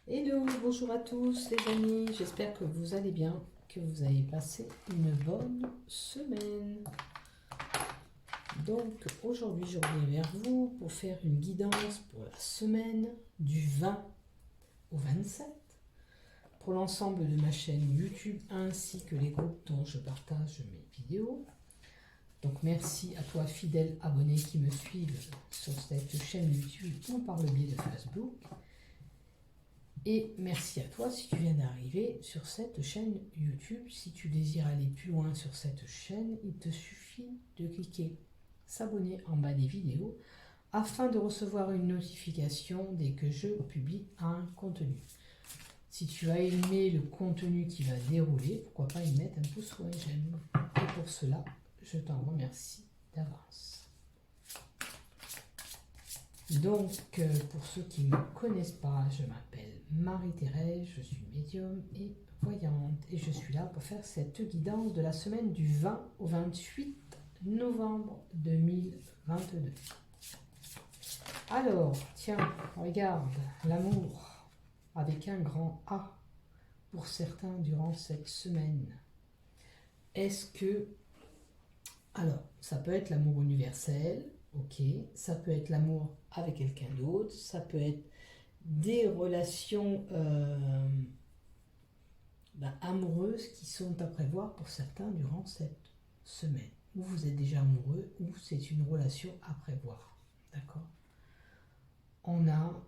Hello, bonjour à tous les amis, j'espère que vous allez bien, que vous avez passé une bonne semaine. Donc aujourd'hui je reviens vers vous pour faire une guidance pour la semaine du 20 au 27 pour l'ensemble de ma chaîne YouTube ainsi que les groupes dont je partage mes vidéos. Donc merci à toi fidèle abonné qui me suivent sur cette chaîne YouTube ou par le biais de Facebook. Et merci à toi si tu viens d'arriver sur cette chaîne YouTube. Si tu désires aller plus loin sur cette chaîne, il te suffit de cliquer s'abonner en bas des vidéos afin de recevoir une notification dès que je publie un contenu. Si tu as aimé le contenu qui va dérouler, pourquoi pas y mettre un pouce ou un j'aime. Et pour cela, je t'en remercie d'avance. Donc, pour ceux qui ne me connaissent pas, je m'appelle Marie-Thérèse, je suis médium et voyante. Et je suis là pour faire cette guidance de la semaine du 20 au 28 novembre 2022. Alors, tiens, regarde, l'amour avec un grand A pour certains durant cette semaine. Est-ce que... Alors, ça peut être l'amour universel, ok, ça peut être l'amour avec quelqu'un d'autre, ça peut être des relations amoureuses qui sont à prévoir pour certains durant cette semaine. Ou vous êtes déjà amoureux, ou c'est une relation à prévoir. D'accord? On a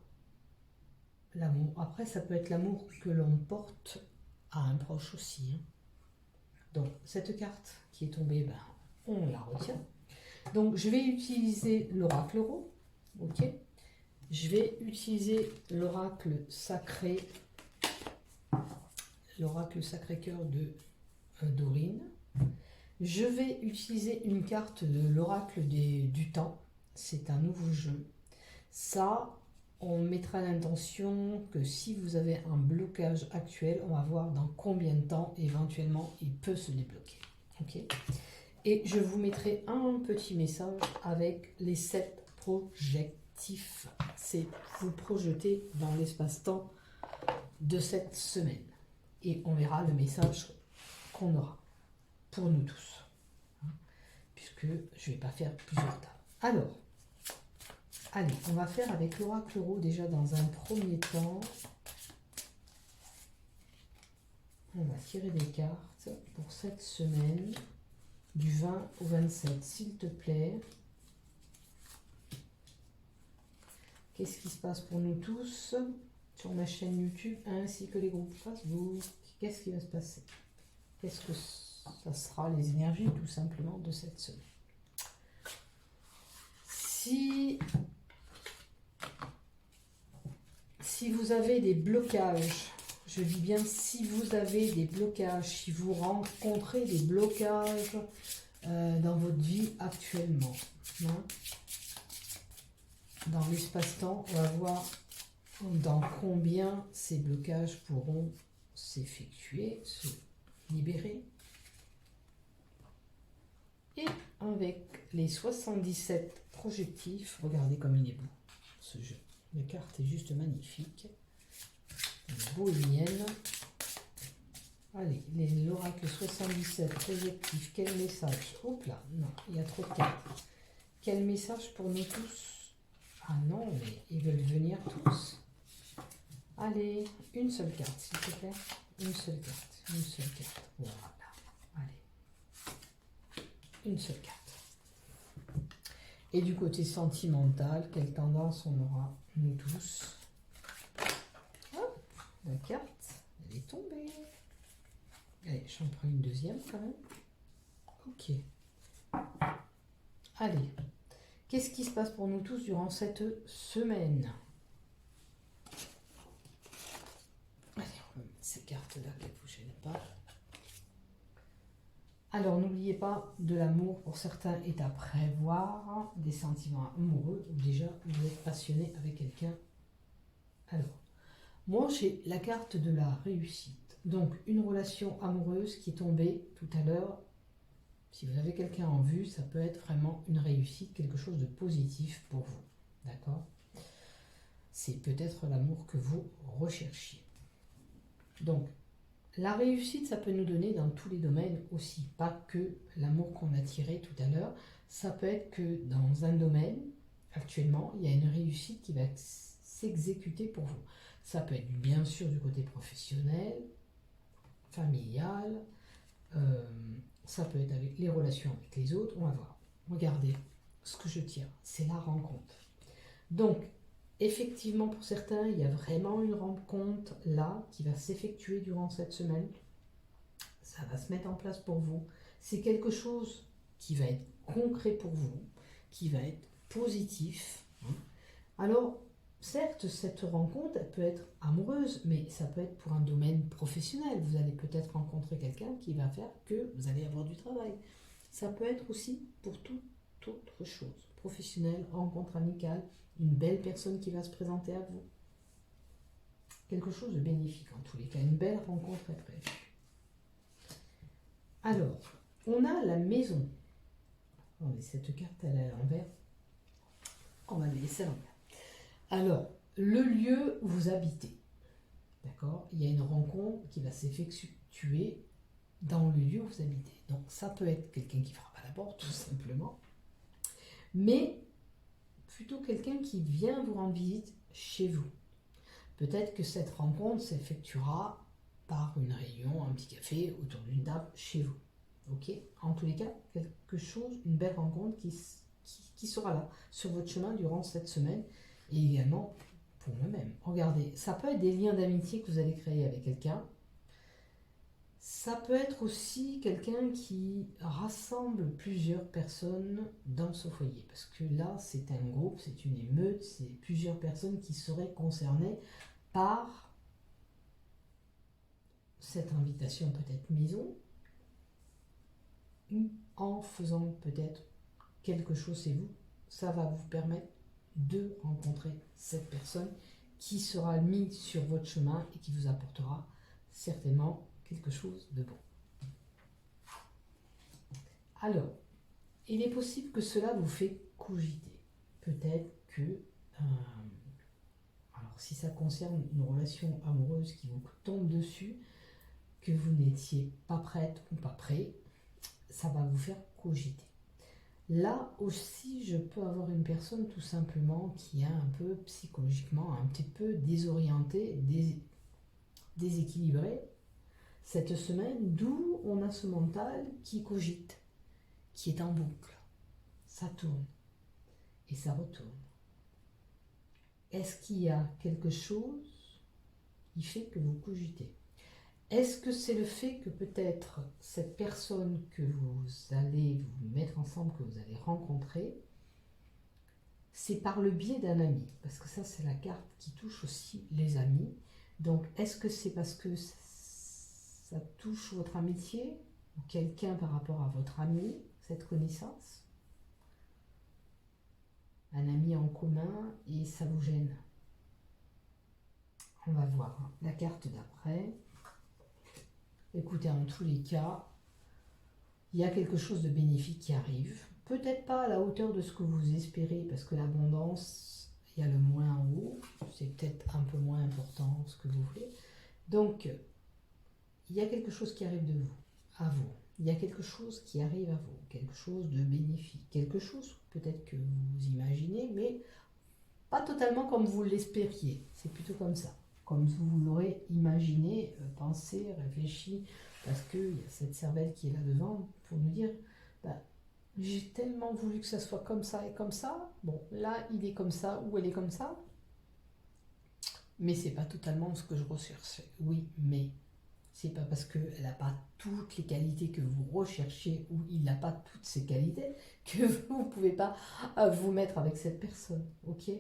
l'amour. Après, ça peut être l'amour que l'on porte à un proche aussi. Hein. Donc, cette carte qui est tombée, on la retient. Donc, je vais utiliser l'oracle Euro. Ok? Je vais utiliser l'oracle sacré cœur de Dorine. Je vais utiliser une carte de l'oracle du temps. C'est un nouveau jeu. Ça, on mettra l'intention que si vous avez un blocage actuel, on va voir dans combien de temps éventuellement il peut se débloquer. Ok? Et je vous mettrai un petit message avec les 7 projectifs. C'est vous projeter dans l'espace-temps de cette semaine. Et on verra le message qu'on aura pour nous tous. Puisque je ne vais pas faire plusieurs tables. Alors, allez, on va faire avec l'oracle Euro déjà dans un premier temps. On va tirer des cartes pour cette semaine du 20 au 27, s'il te plaît. Qu'est-ce qui se passe pour nous tous sur ma chaîne YouTube ainsi que les groupes Facebook? Qu'est-ce qui va se passer? Qu'est-ce que ça sera les énergies tout simplement de cette semaine? Si vous avez des blocages, je dis bien si vous avez des blocages, si vous rencontrez des blocages dans votre vie actuellement, hein, dans l'espace-temps, on va voir dans combien ces blocages pourront s'effectuer, se libérer. Et avec les 77 projectifs, regardez comme il est beau ce jeu. La carte est juste magnifique. Bohémienne. Allez, l'oracle 77 projectifs, quel message? Hop là, non, il y a trop de cartes. Quel message pour nous tous? Ah non, mais ils veulent venir tous. Allez, une seule carte, s'il te plaît. Une seule carte, une seule carte. Voilà, allez. Une seule carte. Et du côté sentimental, quelle tendance on aura, nous tous? Hop, la carte, elle est tombée. Allez, j'en prends une deuxième quand même. Ok. Allez, qu'est-ce qui se passe pour nous tous durant cette semaine? Allez, on va mettre ces cartes-là qu'elles ne vous gênent pas. Alors, n'oubliez pas, de l'amour pour certains est à prévoir, des sentiments amoureux, ou déjà vous êtes passionné avec quelqu'un. Alors, moi j'ai la carte de la réussite. Donc, une relation amoureuse qui est tombée tout à l'heure. Si vous avez quelqu'un en vue, ça peut être vraiment une réussite, quelque chose de positif pour vous. D'accord? c'est peut-être l'amour que vous recherchiez. Donc, la réussite, ça peut nous donner dans tous les domaines aussi, pas que l'amour qu'on a tiré tout à l'heure. Ça peut être que dans un domaine, actuellement, il y a une réussite qui va s'exécuter pour vous. Ça peut être bien sûr du côté professionnel, familial, ça peut être avec les relations avec les autres. On va voir. Regardez ce que je tire, c'est la rencontre. Donc, effectivement, pour certains, il y a vraiment une rencontre là qui va s'effectuer durant cette semaine. Ça va se mettre en place pour vous. C'est quelque chose qui va être concret pour vous, qui va être positif. Alors, certes, cette rencontre elle peut être amoureuse, mais ça peut être pour un domaine professionnel. Vous allez peut-être rencontrer quelqu'un qui va faire que vous allez avoir du travail. Ça peut être aussi pour toute autre chose. Professionnel, rencontre amicale, une belle personne qui va se présenter à vous. Quelque chose de bénéfique en tous les cas. Une belle rencontre est prévue. Alors, on a la maison. Attendez, cette carte elle est à l'envers. On va la laisser à l'envers. Alors, le lieu où vous habitez. D'accord? Il y a une rencontre qui va s'effectuer dans le lieu où vous habitez. Donc, ça peut être quelqu'un qui frappe à la porte, tout simplement. Mais plutôt quelqu'un qui vient vous rendre visite chez vous. Peut-être que cette rencontre s'effectuera par une réunion, un petit café autour d'une table chez vous. Ok? En tous les cas, quelque chose, une belle rencontre qui sera là sur votre chemin durant cette semaine et également pour moi-même. Regardez, ça peut être des liens d'amitié que vous allez créer avec quelqu'un. Ça peut être aussi quelqu'un qui rassemble plusieurs personnes dans ce foyer. Parce que là, c'est un groupe, c'est une émeute, c'est plusieurs personnes qui seraient concernées par cette invitation peut-être maison, ou en faisant peut-être quelque chose chez vous. Ça va vous permettre de rencontrer cette personne qui sera mise sur votre chemin et qui vous apportera certainement quelque chose de bon. Alors, il est possible que cela vous fait cogiter. Peut-être que, alors si ça concerne une relation amoureuse qui vous tombe dessus, que vous n'étiez pas prête ou pas prêt, ça va vous faire cogiter. Là aussi, je peux avoir une personne tout simplement qui est un peu psychologiquement un petit peu désorientée, déséquilibrée cette semaine, d'où on a ce mental qui cogite, qui est en boucle. Ça tourne et ça retourne. Est-ce qu'il y a quelque chose qui fait que vous cogitez? Est-ce que c'est le fait que peut-être cette personne que vous allez vous mettre ensemble, que vous allez rencontrer, c'est par le biais d'un ami? Parce que ça, c'est la carte qui touche aussi les amis. Donc, est-ce que c'est parce que ça touche votre amitié ou quelqu'un par rapport à votre ami, cette connaissance? Un ami en commun et ça vous gêne? On va voir la carte d'après. Écoutez, en tous les cas, il y a quelque chose de bénéfique qui arrive. Peut-être pas à la hauteur de ce que vous espérez, parce que l'abondance, il y a le moins en haut. C'est peut-être un peu moins important ce que vous voulez. Donc, il y a quelque chose qui arrive de vous, à vous. Il y a quelque chose qui arrive à vous, quelque chose de bénéfique. Quelque chose peut-être que vous imaginez, mais pas totalement comme vous l'espériez. C'est plutôt comme ça. Comme vous l'aurez imaginé, pensé, réfléchi, parce qu'il y a cette cervelle qui est là devant pour nous dire j'ai tellement voulu que ça soit comme ça et comme ça. Bon, là, il est comme ça ou elle est comme ça. Mais c'est pas totalement ce que je recherchais. Oui, mais c'est pas parce qu'elle n'a pas toutes les qualités que vous recherchez ou il n'a pas toutes ces qualités que vous ne pouvez pas vous mettre avec cette personne. Ok ?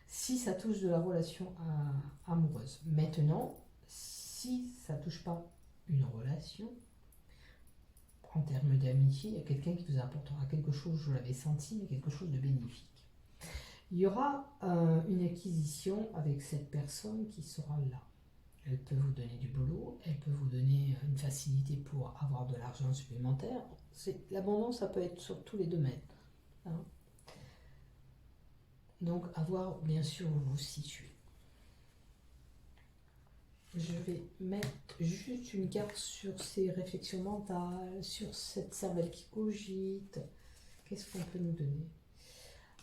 Si ça touche de la relation amoureuse. Maintenant, si ça ne touche pas une relation, en termes d'amitié, il y a quelqu'un qui vous apportera quelque chose, je l'avais senti, mais quelque chose de bénéfique. Il y aura une acquisition avec cette personne qui sera là. Elle peut vous donner du boulot, elle peut vous donner une facilité pour avoir de l'argent supplémentaire. L'abondance, ça peut être sur tous les domaines. Hein. Donc, à voir bien sûr où vous vous situez. je vais mettre juste une carte sur ces réflexions mentales, sur cette cervelle qui cogite. Qu'est-ce qu'on peut nous donner?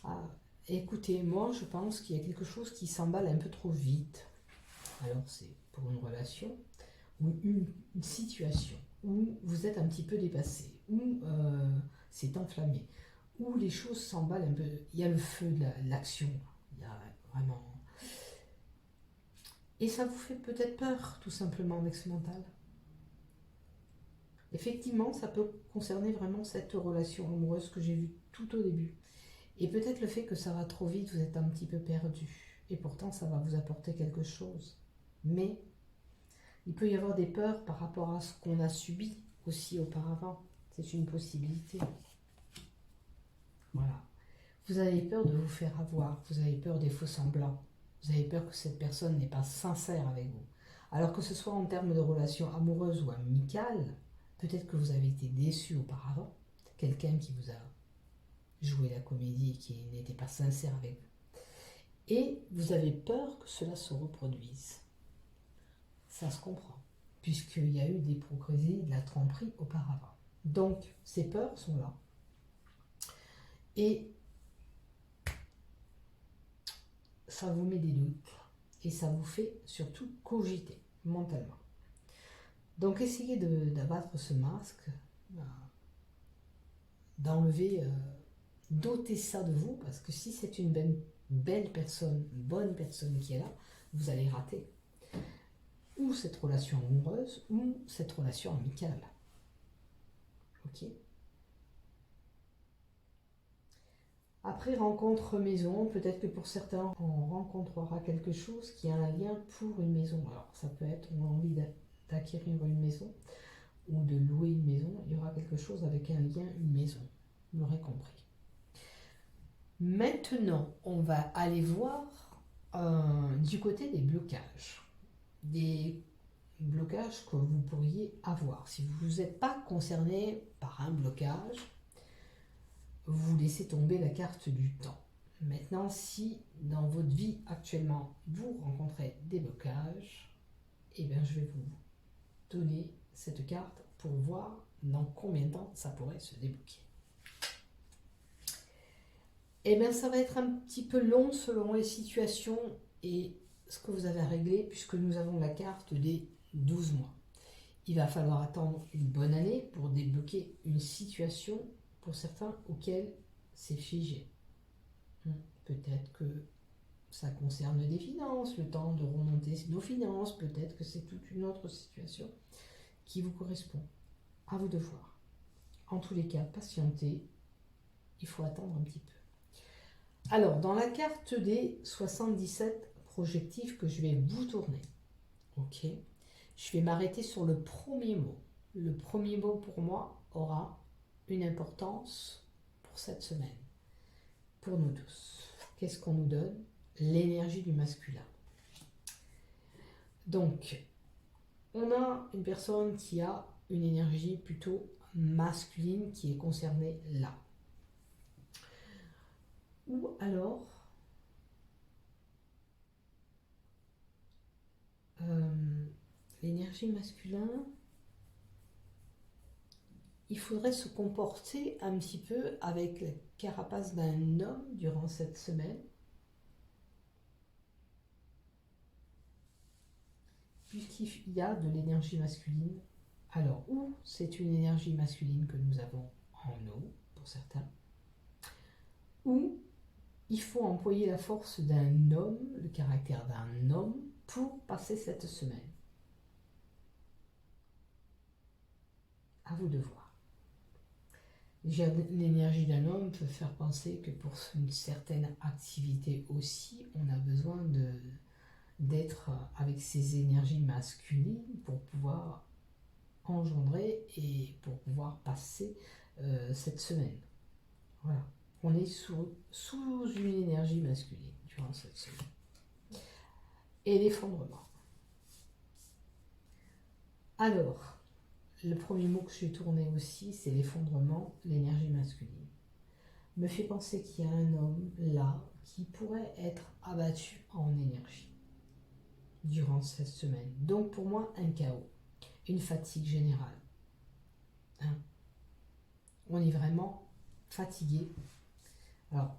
Ah, écoutez, moi je pense qu'il y a quelque chose qui s'emballe un peu trop vite. Alors c'est pour une relation ou une situation où vous êtes un petit peu dépassé, où c'est enflammé, où les choses s'emballent un peu. Il y a le feu de l'action, il y a vraiment... Et ça vous fait peut-être peur, tout simplement, avec ce mental. Effectivement, ça peut concerner vraiment cette relation amoureuse que j'ai vue tout au début. Et peut-être le fait que ça va trop vite, vous êtes un petit peu perdu. Et pourtant, ça va vous apporter quelque chose. Mais il peut y avoir des peurs par rapport à ce qu'on a subi aussi auparavant. C'est une possibilité. Voilà. Vous avez peur de vous faire avoir. Vous avez peur des faux semblants. Vous avez peur que cette personne n'est pas sincère avec vous. Alors que ce soit en termes de relations amoureuses ou amicales, peut-être que vous avez été déçu auparavant. Quelqu'un qui vous a joué la comédie et qui n'était pas sincère avec vous. Et vous avez peur que cela se reproduise. Ça se comprend, puisqu'il y a eu des hypocrisies, de la tromperie auparavant. Donc, ces peurs sont là. Et ça vous met des doutes. Et ça vous fait surtout cogiter mentalement. Donc, essayez d'abattre ce masque, d'enlever, d'ôter ça de vous, parce que si c'est une belle personne, une bonne personne qui est là, vous allez rater. Ou cette relation amoureuse, ou cette relation amicale. Ok. Après, rencontre maison, peut-être que pour certains, on rencontrera quelque chose qui a un lien pour une maison. Alors, ça peut être, on a envie d'acquérir une maison ou de louer une maison. Il y aura quelque chose avec un lien, une maison. Vous l'aurez compris. Maintenant, on va aller voir du côté des blocages. Des blocages que vous pourriez avoir. Si vous n'êtes pas concerné par un blocage, vous laissez tomber la carte du temps. Maintenant, si dans votre vie actuellement, vous rencontrez des blocages, eh bien, je vais vous donner cette carte pour voir dans combien de temps ça pourrait se débloquer. Eh bien, ça va être un petit peu long selon les situations et ce que vous avez à régler, puisque nous avons la carte des 12 mois. Il va falloir attendre une bonne année pour débloquer une situation, pour certains, auquel c'est figé. Peut-être que ça concerne des finances, le temps de remonter nos finances, peut-être que c'est toute une autre situation qui vous correspond. À vous de voir. En tous les cas, patientez, il faut attendre un petit peu. Alors, dans la carte des 77 projectifs que je vais vous tourner, ok, je vais m'arrêter sur le premier mot. Le premier mot pour moi aura une importance pour cette semaine, pour nous tous. Qu'est-ce qu'on nous donne? L'énergie du masculin. Donc, on a une personne qui a une énergie plutôt masculine qui est concernée là. Ou alors, l'énergie masculine, il faudrait se comporter un petit peu avec la carapace d'un homme durant cette semaine. Puisqu'il y a de l'énergie masculine. Alors, ou c'est une énergie masculine que nous avons en nous, pour certains, ou il faut employer la force d'un homme, le caractère d'un homme, pour passer cette semaine. À vous de voir. L'énergie d'un homme peut faire penser que pour une certaine activité aussi, on a besoin d'être avec ces énergies masculines pour pouvoir engendrer et pour pouvoir passer cette semaine. Voilà. On est sous une énergie masculine durant cette semaine. Et l'effondrement. Alors, le premier mot que je vais tourner aussi, c'est l'effondrement, l'énergie masculine. Me fait penser qu'il y a un homme là qui pourrait être abattu en énergie. durant cette semaine. Donc pour moi, un chaos, une fatigue générale. Hein. On est vraiment fatigué. Alors,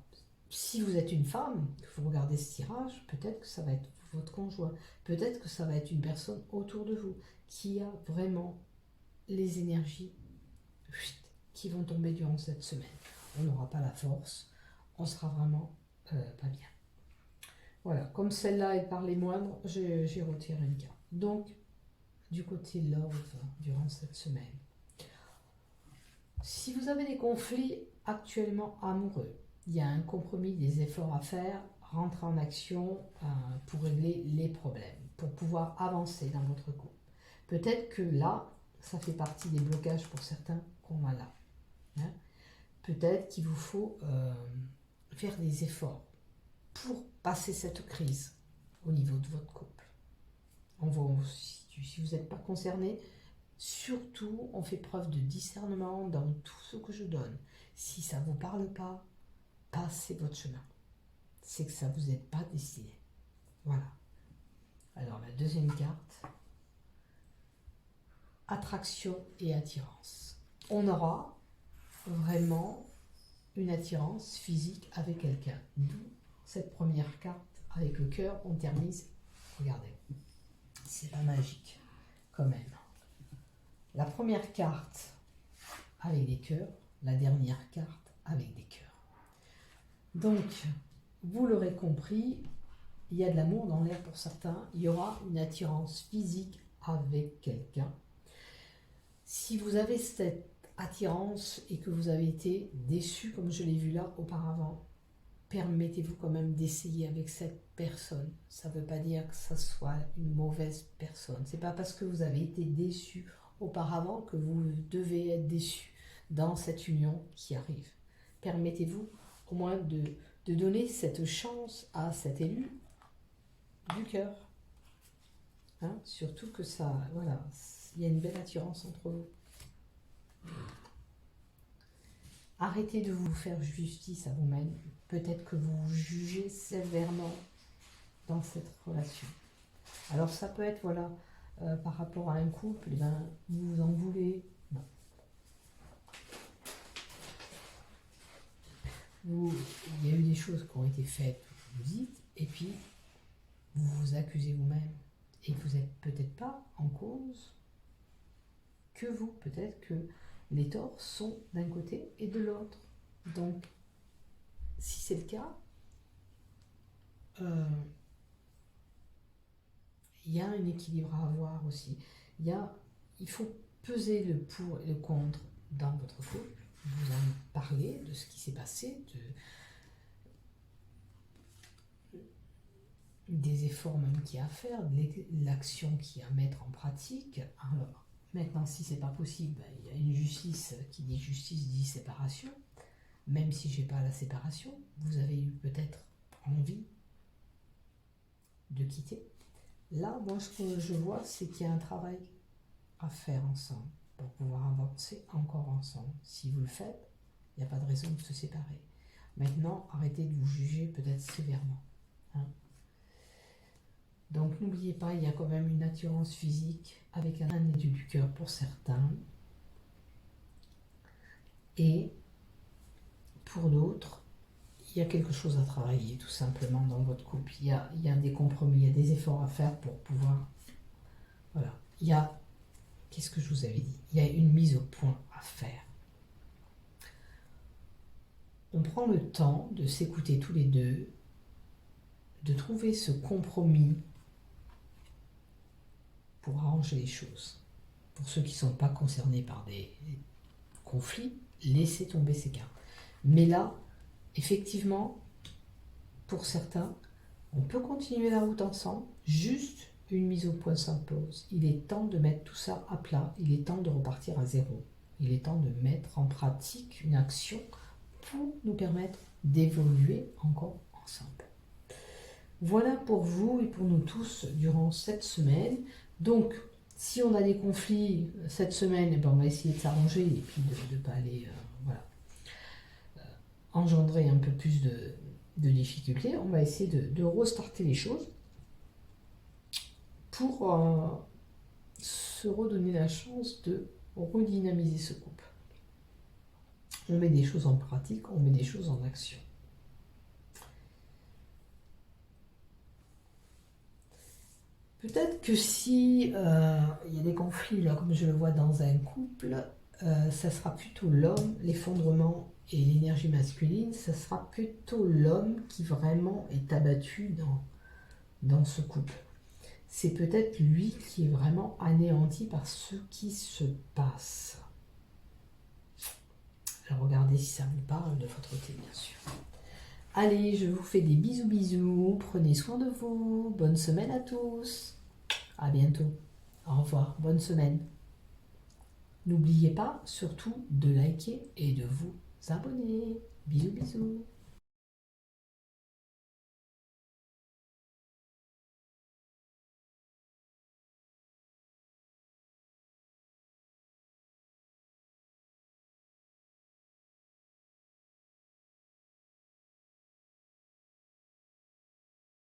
si vous êtes une femme, que vous regardez ce tirage, peut-être que ça va être votre conjoint, peut-être que ça va être une personne autour de vous qui a vraiment les énergies qui vont tomber durant cette semaine. On n'aura pas la force, on sera vraiment pas bien. Voilà, comme celle-là est par les moindres, j'ai retiré une carte. Donc, du côté love, durant cette semaine, si vous avez des conflits actuellement amoureux, il y a un compromis, des efforts à faire, rentrer en action pour régler les problèmes, pour pouvoir avancer dans votre couple. Peut-être que là, ça fait partie des blocages pour certains qu'on a là. Hein. Peut-être qu'il vous faut faire des efforts pour passer cette crise au niveau de votre couple. Si vous n'êtes pas concerné, surtout, on fait preuve de discernement dans tout ce que je donne. Si ça ne vous parle pas, passez votre chemin. C'est que ça ne vous est pas destiné. Voilà. Alors, la deuxième carte, attraction et attirance. On aura vraiment une attirance physique avec quelqu'un. D'où cette première carte avec le cœur, on termine. Regardez, c'est pas magique quand même. La première carte avec des cœurs, la dernière carte avec des cœurs. Donc, vous l'aurez compris, il y a de l'amour dans l'air pour certains, il y aura une attirance physique avec quelqu'un. Si vous avez cette attirance et que vous avez été déçu, comme je l'ai vu là auparavant, permettez-vous quand même d'essayer avec cette personne. Ça ne veut pas dire que ça soit une mauvaise personne. C'est pas parce que vous avez été déçu auparavant que vous devez être déçu dans cette union qui arrive. Permettez-vous au moins de donner cette chance à cet élu du cœur. Hein, surtout que ça, voilà, il y a une belle attirance entre vous. Arrêtez de vous faire justice à vous-même. Peut-être que vous vous jugez sévèrement dans cette relation. Alors ça peut être, voilà, par rapport à un couple, eh ben, vous vous en voulez. Non. Il y a eu des choses qui ont été faites, vous dites, et puis vous vous accusez vous-même. Et vous n'êtes peut-être pas en cause que vous. Peut-être que les torts sont d'un côté et de l'autre. Donc, si c'est le cas, il y a un équilibre à avoir aussi. Il faut peser le pour et le contre dans votre couple. Vous en parlez de ce qui s'est passé, des efforts même qu'il y a à faire, de l'action qu'il y a à mettre en pratique. Alors, maintenant, si c'est pas possible, ben, il y a une justice qui dit justice, dit séparation. Même si j'ai pas la séparation, vous avez eu peut-être envie de quitter. Là, moi, ce que je vois, c'est qu'il y a un travail à faire ensemble pour pouvoir avancer encore ensemble. Si vous le faites, il n'y a pas de raison de se séparer. Maintenant, arrêtez de vous juger peut-être sévèrement. Hein. Donc, n'oubliez pas, il y a quand même une attirance physique avec un élu du cœur pour certains. Et pour d'autres, il y a quelque chose à travailler tout simplement dans votre couple. Il y a des compromis, il y a des efforts à faire pour pouvoir... Voilà. Qu'est-ce que je vous avais dit? Il y a une mise au point à faire. On prend le temps de s'écouter tous les deux, de trouver ce compromis pour arranger les choses. Pour ceux qui ne sont pas concernés par des conflits, laissez tomber ces cartes. Mais là, effectivement, pour certains, on peut continuer la route ensemble, juste une mise au point s'impose. Il est temps de mettre tout ça à plat, il est temps de repartir à zéro. Il est temps de mettre en pratique une action pour nous permettre d'évoluer encore ensemble. Voilà pour vous et pour nous tous durant cette semaine. Donc, si on a des conflits cette semaine, on va essayer de s'arranger et puis de ne pas aller engendrer un peu plus de difficultés. On va essayer de restarter les choses. pour se redonner la chance de redynamiser ce couple. On met des choses en pratique, on met des choses en action. Peut-être que si il y a des conflits, là, comme je le vois dans un couple, ça sera plutôt l'homme, l'effondrement et l'énergie masculine, ça sera plutôt l'homme qui vraiment est abattu dans ce couple. C'est peut-être lui qui est vraiment anéanti par ce qui se passe. Alors regardez si ça vous parle de votre thé, bien sûr. Allez, je vous fais des bisous bisous, prenez soin de vous, bonne semaine à tous. À bientôt. Au revoir, bonne semaine. N'oubliez pas surtout de liker et de vous abonner. Bisous bisous.